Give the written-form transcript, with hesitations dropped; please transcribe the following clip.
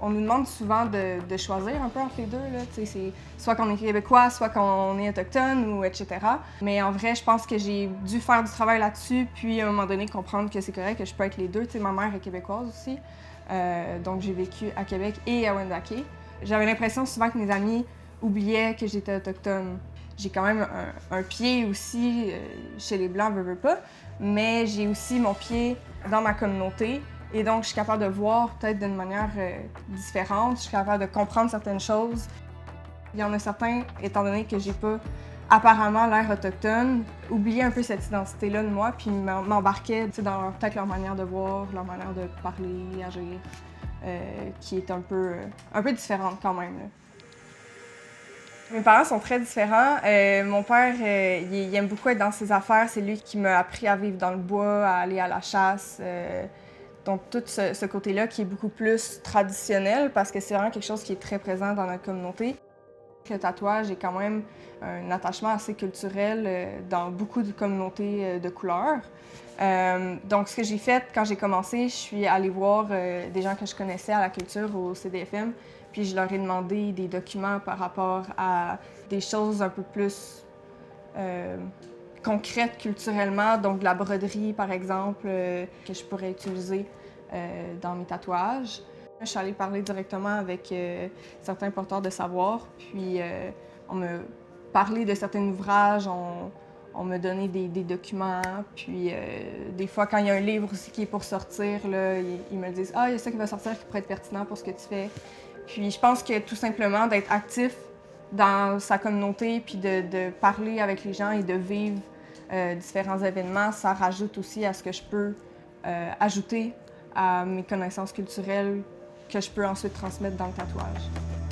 On nous demande souvent de choisir un peu entre les deux. Là. C'est soit qu'on est québécois, soit qu'on est autochtone, ou etc. Mais en vrai, je pense que j'ai dû faire du travail là-dessus, puis à un moment donné, comprendre que c'est correct, que je peux être les deux. Ma mère est québécoise aussi, donc j'ai vécu à Québec et à Wendake. J'avais l'impression souvent que mes amis oubliaient que j'étais autochtone. J'ai quand même un pied aussi chez les Blancs, veux pas, mais j'ai aussi mon pied dans ma communauté. Et donc, je suis capable de voir peut-être d'une manière différente, je suis capable de comprendre certaines choses. Il y en a certains, étant donné que j'ai pas apparemment l'air autochtone, oubliaient un peu cette identité-là de moi, puis m'embarquaient dans peut-être leur manière de voir, leur manière de parler, agir, qui est un peu différente quand même. Là. Mes parents sont très différents. Mon père, il aime beaucoup être dans ses affaires. C'est lui qui m'a appris à vivre dans le bois, à aller à la chasse. Donc, tout ce côté-là qui est beaucoup plus traditionnel parce que c'est vraiment quelque chose qui est très présent dans notre communauté. Le tatouage est quand même un attachement assez culturel dans beaucoup de communautés de couleurs. Donc, ce que j'ai fait quand j'ai commencé, je suis allée voir des gens que je connaissais à la culture au CDFM, puis je leur ai demandé des documents par rapport à des choses un peu plus concrètes culturellement, donc de la broderie par exemple, que je pourrais utiliser dans mes tatouages. Je suis allée parler directement avec certains porteurs de savoir, puis on m'a parlé de certains ouvrages, on m'a donné des documents, puis des fois quand il y a un livre aussi qui est pour sortir, là, ils me disent « Ah, il y a ça qui va sortir qui pourrait être pertinent pour ce que tu fais ». Puis je pense que tout simplement d'être actif dans sa communauté, puis de parler avec les gens et de vivre différents événements, ça rajoute aussi à ce que je peux ajouter à mes connaissances culturelles que je peux ensuite transmettre dans le tatouage.